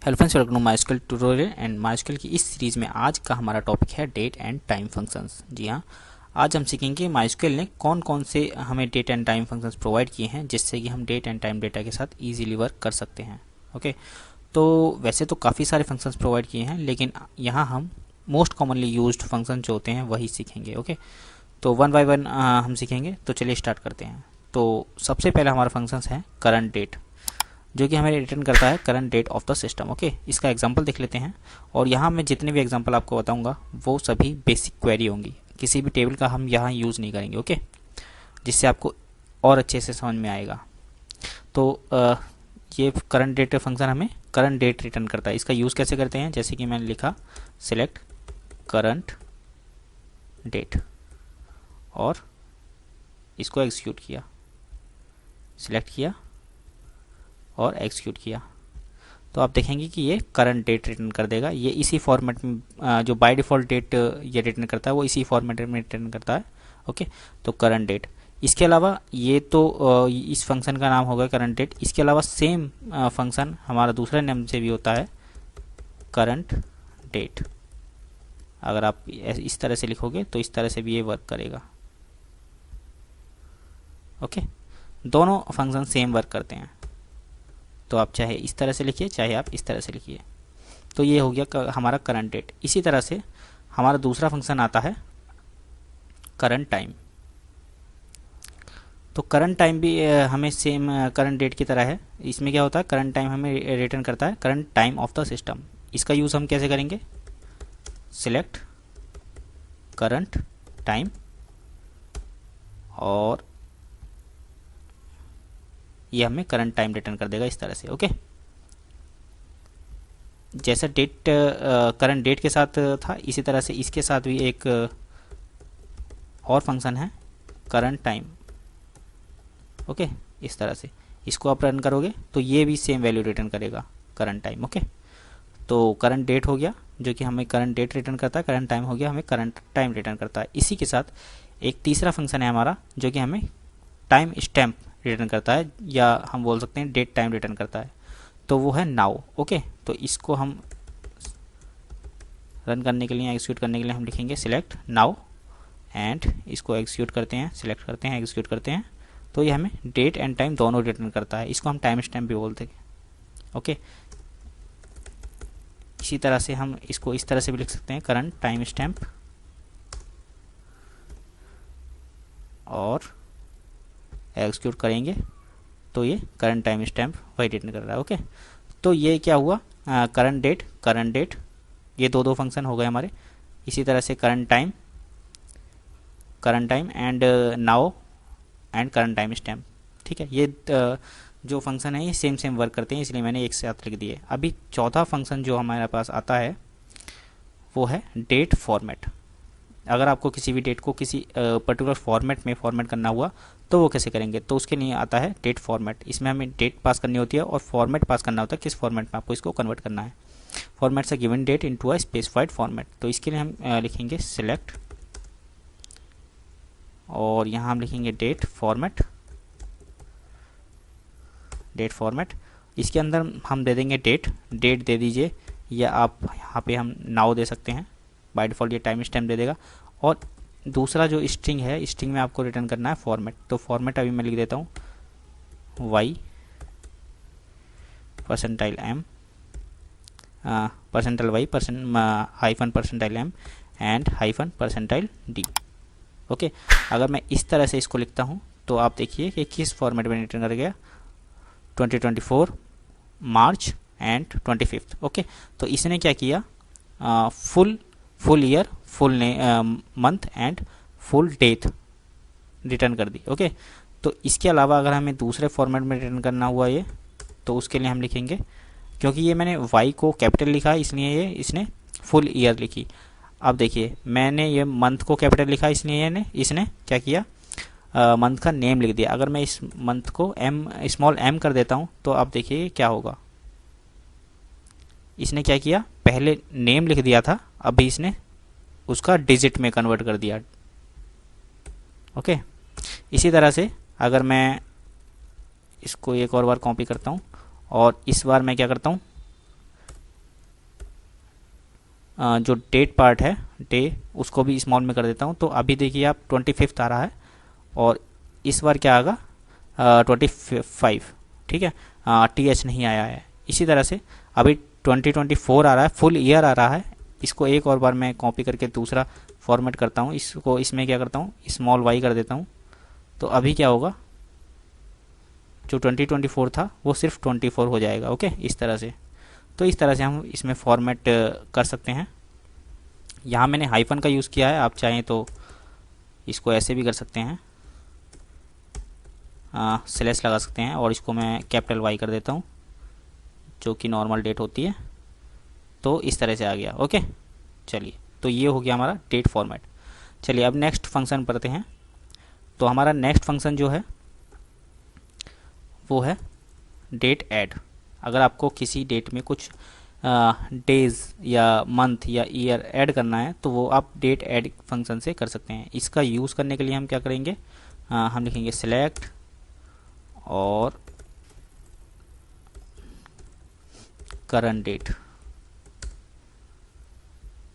Hello friends, welcome to MySQL tutorial and MySQL की इस series में आज का हमारा टॉपिक है डेट एंड टाइम फंक्शंस। जी हाँ, आज हम सीखेंगे माइस्कल ने कौन कौन से हमें date and time functions provide किए हैं जिससे कि हम डेट एंड टाइम डेटा के साथ इजीली वर्क कर सकते हैं। ओके, तो वैसे तो काफ़ी सारे फंक्शंस प्रोवाइड किए हैं, लेकिन यहाँ हम मोस्ट कॉमनली यूज्ड फंक्शन जो होते हैं वही सीखेंगे। ओके, तो वन बाय वन हम सीखेंगे। तो चलिए स्टार्ट करते हैं। तो सबसे पहला हमारा फंक्शंस है करंट डेट, जो कि हमें रिटर्न करता है current date of the system. Okay, इसका एग्जांपल देख लेते हैं। और यहाँ मैं जितने भी एग्जांपल आपको बताऊंगा वो सभी बेसिक क्वेरी होंगी, किसी भी टेबल का हम यहाँ यूज़ नहीं करेंगे। ओके, जिससे आपको और अच्छे से समझ में आएगा। तो ये करंट डेट फंक्शन हमें करंट डेट रिटर्न करता है। इसका यूज़ कैसे करते हैं, जैसे कि मैंने लिखा सिलेक्ट करंट डेट और इसको एग्जीक्यूट किया, सिलेक्ट किया और एग्जीक्यूट किया, तो आप देखेंगे कि ये करंट डेट रिटर्न कर देगा। ये इसी फॉर्मेट में जो बाय डिफ़ॉल्ट डेट ये रिटर्न करता है वो इसी फॉर्मेट में रिटर्न करता है। ओके, तो करंट डेट। इसके अलावा ये तो इस फंक्शन का नाम होगा करंट डेट। इसके अलावा सेम फंक्शन हमारा दूसरे नेम से भी होता है करंट डेट। अगर आप इस तरह से लिखोगे तो इस तरह से भी ये वर्क करेगा। ओके, दोनों फंक्शन सेम वर्क करते हैं, तो आप चाहे इस तरह से लिखिए चाहे आप इस तरह से लिखिए। तो ये हो गया हमारा करंट डेट। इसी तरह से हमारा दूसरा फंक्शन आता है करंट टाइम। तो करंट टाइम भी हमें सेम करंट डेट की तरह है। इसमें क्या होता है, करंट टाइम हमें रिटर्न करता है current time of the system. इसका यूज़ हम कैसे करेंगे, सिलेक्ट करंट टाइम और ये हमें करंट टाइम रिटर्न कर देगा इस तरह से। ओके, जैसा डेट करंट डेट के साथ था इसी तरह से इसके साथ भी एक और फंक्शन है करंट टाइम। ओके, इस तरह से इसको आप रन करोगे तो ये भी सेम वैल्यू रिटर्न करेगा करंट टाइम। ओके, तो करंट डेट हो गया जो कि हमें करंट डेट रिटर्न करता है, करंट टाइम हो गया हमें करंट टाइम रिटर्न करता है। इसी के साथ एक तीसरा फंक्शन है हमारा जो कि हमें टाइम स्टैम्प रिटर्न करता है, या हम बोल सकते हैं डेट टाइम रिटर्न करता है, तो वो है नाउ। ओके, तो इसको हम रन करने के लिए, एग्जीक्यूट करने के लिए हम लिखेंगे सिलेक्ट नाउ एंड इसको एग्जीक्यूट करते हैं, सिलेक्ट करते हैं, एग्जीक्यूट करते हैं, तो ये हमें डेट एंड टाइम दोनों रिटर्न करता है। इसको हम टाइम स्टैम्प भी बोलते हैं। ओके, इसी तरह से हम इसको इस तरह से भी लिख सकते हैं करंट टाइम स्टैम्प और एग्जीक्यूट करेंगे तो ये करंट टाइम स्टैम्प वही रिटर्न कर रहा है। ओके, तो ये क्या हुआ, करंट डेट, ये दो फंक्शन हो गए हमारे। इसी तरह से current time and now and current time stamp. ठीक है, ये जो फंक्शन है ये सेम वर्क करते हैं, इसलिए मैंने एक साथ लिख दिए। अभी चौथा फंक्शन जो हमारे पास आता है वो है डेट फॉर्मेट। अगर आपको किसी भी डेट को किसी पर्टिकुलर फॉर्मेट में फॉर्मेट करना हुआ तो वो कैसे करेंगे, तो उसके लिए आता है डेट फॉर्मेट। इसमें हमें डेट पास करनी होती है और फॉर्मेट पास करना होता है, किस फॉर्मेट में आपको इसको कन्वर्ट करना है। फॉर्मेट से given date into a specified format, तो इसके लिए हम लिखेंगे सिलेक्ट और यहाँ हम लिखेंगे डेट फॉर्मेट। इसके अंदर हम दे देंगे डेट दे दीजिए, या आप यहाँ पे हम नाउ दे सकते हैं। बाय डिफ़ॉल्ट ये टाइम स्टैम्प दे देगा। और दूसरा जो स्ट्रिंग है, स्ट्रिंग में आपको रिटर्न करना है फॉर्मेट। तो फॉर्मेट अभी मैं लिख देता हूँ y %m %y hyphen %m and hyphen %d। Okay, अगर मैं इस तरह से इसको लिखता हूँ तो आप देखिए कि किस फॉर्मेट में रिटर्न कर गया, 2024 मार्च एंड 25। ओके, तो इसने क्या किया, full year, full month and full date return कर दी। ओके, तो इसके अलावा अगर हमें दूसरे फॉर्मेट में रिटर्न करना हुआ ये, तो उसके लिए हम लिखेंगे, क्योंकि ये मैंने y को कैपिटल लिखा इसलिए ये इसने फुल ईयर लिखी। अब देखिए मैंने ये मंथ को कैपिटल लिखा इसलिए इसने क्या किया, मंथ का नेम लिख दिया। अगर मैं इस मंथ को स्मॉल m कर देता हूँ तो आप देखिए क्या होगा, इसने क्या किया, पहले नेम लिख दिया था, अभी इसने उसका डिजिट में कन्वर्ट कर दिया। ओके, इसी तरह से अगर मैं इसको एक और बार कॉपी करता हूँ और इस बार मैं क्या करता हूँ, जो डेट पार्ट है, डे, उसको भी स्मॉल में कर देता हूँ। तो अभी देखिए आप 25 आ रहा है और इस बार क्या आएगा 25, ठीक है, TH नहीं आया है। इसी तरह से अभी 2024 आ रहा है, फुल ईयर आ रहा है। इसको एक और बार मैं कॉपी करके दूसरा फॉर्मेट करता हूँ, इसको इसमें क्या करता हूँ, स्मॉल वाई कर देता हूँ। तो अभी क्या होगा, जो 2024 था वो सिर्फ 24 हो जाएगा। ओके, इस तरह से। तो इस तरह से हम इसमें फॉर्मेट कर सकते हैं। यहाँ मैंने हाइफन का यूज़ किया है, आप चाहें तो इसको ऐसे भी कर सकते हैं, स्लैश लगा सकते हैं और इसको मैं कैपिटल वाई कर देता हूँ जो कि नॉर्मल डेट होती है। तो इस तरह से आ गया। ओके, चलिए, तो ये हो गया हमारा डेट फॉर्मेट। चलिए अब नेक्स्ट फंक्शन पढ़ते हैं। तो हमारा नेक्स्ट फंक्शन जो है वो है डेट ऐड। अगर आपको किसी डेट में कुछ डेज या मंथ या ईयर ऐड करना है तो वो आप डेट ऐड फंक्शन से कर सकते हैं। इसका यूज़ करने के लिए हम क्या करेंगे, हम लिखेंगे सेलेक्ट और करंट डेट।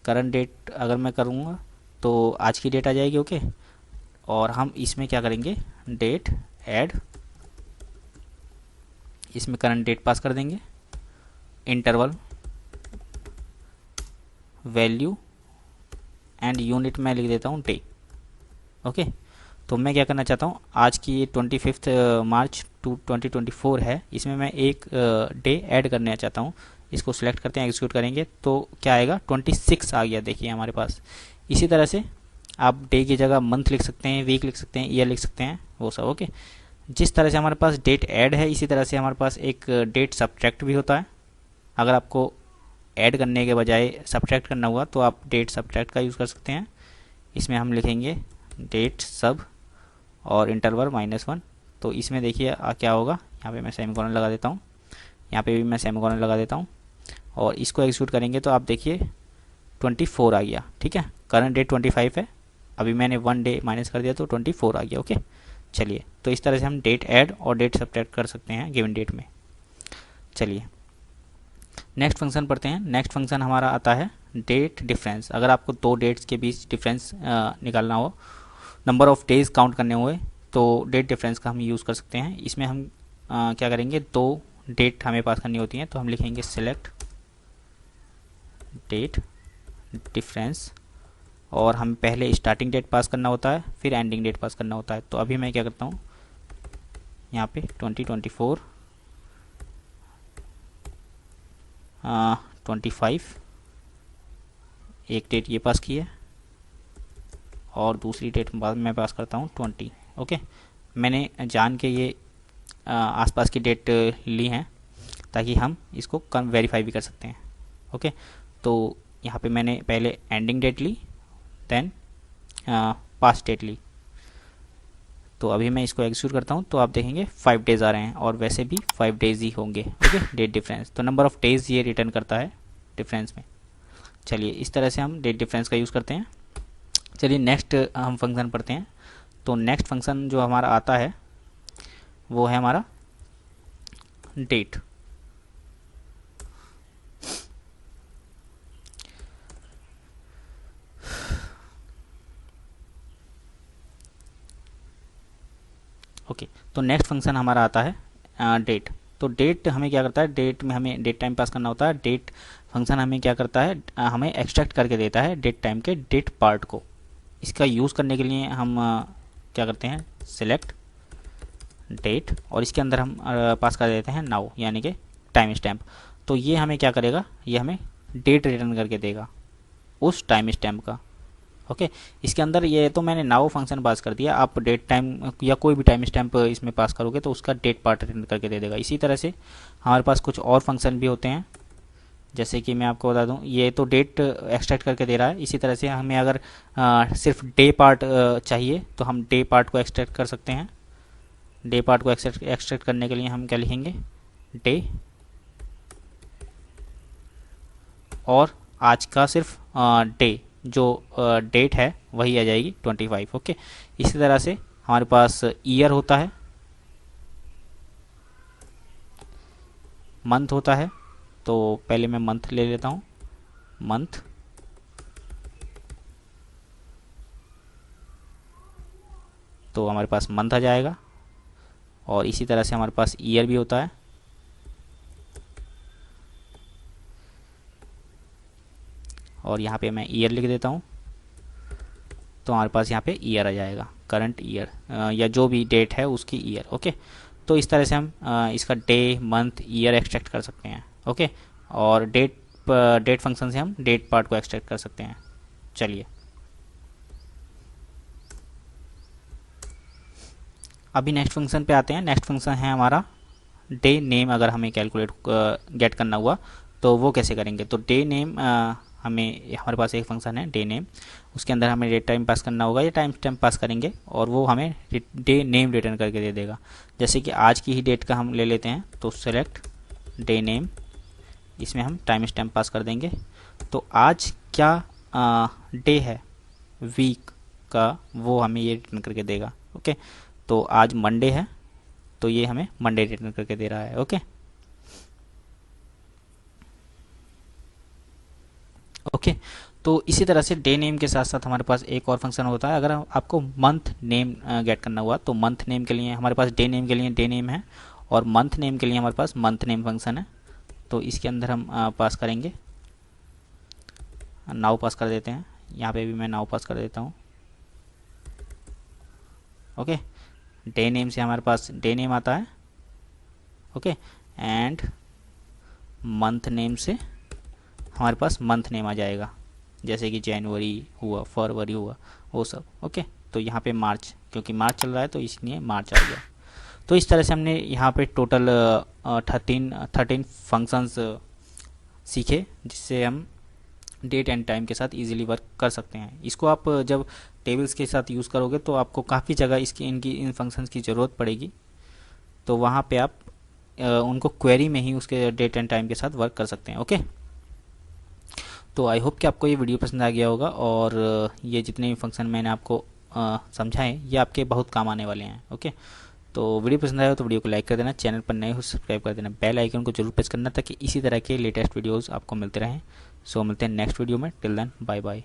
करंट डेट अगर मैं करूँगा तो आज की डेट आ जाएगी। ओके, और हम इसमें क्या करेंगे, डेट ऐड, इसमें करंट डेट पास कर देंगे, इंटरवल, वैल्यू एंड यूनिट में लिख देता हूँ डे। ओके, तो मैं क्या करना चाहता हूँ, आज की 25 मार्च 2024 है, इसमें मैं एक डे ऐड करना चाहता हूँ। इसको सिलेक्ट करते हैं, एग्जीक्यूट करेंगे तो क्या आएगा, 26 आ गया, देखिए हमारे पास। इसी तरह से आप डे की जगह मंथ लिख सकते हैं, वीक लिख सकते हैं, ईयर लिख सकते हैं, वो सब। ओके, जिस तरह से हमारे पास डेट ऐड है इसी तरह से हमारे पास एक डेट सब्ट्रैक्ट भी होता है। अगर आपको ऐड करने के बजाय सब्ट्रैक्ट करना हुआ तो आप डेट सब्ट्रैक्ट का यूज़ कर सकते हैं। इसमें हम लिखेंगे डेट सब और इंटरवल -1। तो इसमें देखिए क्या होगा, यहाँ पे मैं सेमीकोलन लगा देता हूँ, यहाँ पे भी मैं सेमीकोलन लगा देता हूँ और इसको एग्जीक्यूट करेंगे तो आप देखिए 24 आ गया। ठीक है, करंट डेट 25 है, अभी मैंने 1 डे माइनस कर दिया तो 24 आ गया। ओके, चलिए, तो इस तरह से हम डेट ऐड और डेट सब्ट्रैक्ट कर सकते हैं गिवन डेट में। चलिए नेक्स्ट फंक्शन पढ़ते हैं। नेक्स्ट फंक्शन हमारा आता है डेट डिफरेंस। अगर आपको दो डेट्स के बीच डिफरेंस निकालना हो, नंबर ऑफ डेज काउंट करने हुए, तो डेट डिफरेंस का हम यूज़ कर सकते हैं। इसमें हम क्या करेंगे, दो डेट हमें पास करनी होती हैं, तो हम लिखेंगे सेलेक्ट डेट डिफरेंस और हम पहले स्टार्टिंग डेट पास करना होता है, फिर एंडिंग डेट पास करना होता है। तो अभी मैं क्या करता हूँ, यहाँ पे 2024 25 एक डेट ये पास की है और दूसरी डेट बाद मैं पास करता हूँ 20। ओके, मैंने जान के ये आसपास की डेट ली हैं ताकि हम इसको कम वेरीफाई भी कर सकते हैं। ओके, तो यहाँ पे मैंने पहले एंडिंग डेट ली, देन पास्ट डेट ली। तो अभी मैं इसको एग्जीक्यूट करता हूँ तो आप देखेंगे 5 डेज आ रहे हैं और वैसे भी 5 डेज ही होंगे। ओके, डेट डिफरेंस, तो नंबर ऑफ डेज ये रिटर्न करता है डिफरेंस में। चलिए, इस तरह से हम डेट डिफरेंस का यूज़ करते हैं। चलिए नेक्स्ट हम फंक्शन पढ़ते हैं। तो नेक्स्ट फंक्शन जो हमारा आता है वो है हमारा डेट। ओके, तो नेक्स्ट फंक्शन हमारा आता है डेट। तो डेट हमें क्या करता है, डेट में हमें डेट टाइम पास करना होता है। डेट फंक्शन हमें क्या करता है, हमें एक्सट्रैक्ट करके देता है डेट टाइम के डेट पार्ट को। इसका यूज़ करने के लिए हम क्या करते हैं, सेलेक्ट डेट और इसके अंदर हम पास कर देते हैं नाउ, यानी कि टाइम स्टैम्प। तो ये हमें क्या करेगा, ये हमें डेट रिटर्न करके देगा उस टाइम स्टैम्प का। ओके, इसके अंदर ये तो मैंने नाउ फंक्शन पास कर दिया, आप डेट टाइम या कोई भी टाइम स्टैम्प इसमें पास करोगे तो उसका डेट पार्ट रिटर्न करके दे देगा। इसी तरह से हमारे पास कुछ और फंक्शन भी होते हैं, जैसे कि मैं आपको बता दूं, ये तो डेट एक्सट्रैक्ट करके दे रहा है। इसी तरह से हमें अगर सिर्फ डे पार्ट चाहिए तो हम डे पार्ट को एक्सट्रैक्ट कर सकते हैं। डे पार्ट को एक्सट्रैक्ट करने के लिए हम क्या लिखेंगे, डे और आज का सिर्फ डे, जो डेट है वही आ जाएगी 25। ओके, इसी तरह से हमारे पास ईयर होता है, मंथ होता है। तो पहले मैं मंथ ले लेता हूँ, मंथ तो हमारे पास मंथ आ जाएगा। और इसी तरह से हमारे पास ईयर भी होता है, और यहाँ पे मैं ईयर लिख देता हूँ, तो हमारे पास यहाँ पे ईयर आ जाएगा, करंट ईयर या जो भी डेट है उसकी ईयर। ओके, तो इस तरह से हम इसका डे, मंथ, ईयर एक्सट्रैक्ट कर सकते हैं। ओके, और डेट फंक्शन से हम डेट पार्ट को एक्सट्रैक्ट कर सकते हैं। चलिए अभी नेक्स्ट फंक्शन पे आते हैं। नेक्स्ट फंक्शन है हमारा डे नेम। अगर हमें कैलकुलेट गेट करना हुआ तो वो कैसे करेंगे? तो डे नेम हमारे पास एक फंक्शन है डे नेम, उसके अंदर हमें डेट टाइम पास करना होगा या टाइम स्टैम्प पास करेंगे और वो हमें डे नेम रिटर्न करके दे देगा। जैसे कि आज की ही डेट का हम ले लेते हैं, तो सेलेक्ट डे नेम, इसमें हम टाइम स्टैम्प पास कर देंगे। तो आज क्या डे है वीक का, वो हमें ये रिटर्न करके देगा। ओके, तो आज मंडे है, तो ये हमें मंडे रिटर्न करके दे रहा है। ओके ओके, तो इसी तरह से डे नेम के साथ साथ हमारे पास एक और फंक्शन होता है। अगर आपको मंथ नेम गेट करना हुआ तो मंथ नेम के लिए हमारे पास डे नेम के लिए डे नेम है, और मंथ नेम के लिए हमारे पास मंथ नेम फंक्शन है। तो इसके अंदर हम पास करेंगे, नाउ पास कर देते हैं। यहाँ पे भी मैं नाउ पास कर देता हूँ। ओके, डे नेम से हमारे पास डे नेम आता है। ओके, एंड मंथ नेम से हमारे पास मंथ नेम आ जाएगा, जैसे कि जनवरी हुआ, फरवरी हुआ, वो सब। ओके, तो यहाँ पे मार्च, क्योंकि मार्च चल रहा है तो इसलिए मार्च आ गया। तो इस तरह से हमने यहाँ पे टोटल 13 फंक्शंस सीखे, जिससे हम डेट एंड टाइम के साथ इजीली वर्क कर सकते हैं। इसको आप जब टेबल्स के साथ यूज़ करोगे तो आपको काफ़ी जगह इन फंक्शंस की ज़रूरत पड़ेगी, तो वहाँ पे आप उनको क्वेरी में ही उसके डेट एंड टाइम के साथ वर्क कर सकते हैं। ओके, तो आई होप कि आपको ये वीडियो पसंद आ गया होगा, और ये जितने भी फंक्शन मैंने आपको समझाए ये आपके बहुत काम आने वाले हैं। ओके, तो वीडियो पसंद आया हो तो वीडियो को लाइक कर देना, चैनल पर नए हो सब्सक्राइब कर देना, बेल आइकन को जरूर प्रेस करना ताकि इसी तरह के लेटेस्ट वीडियोस आपको मिलते रहें। सो मिलते हैं नेक्स्ट वीडियो में। Till then, bye bye.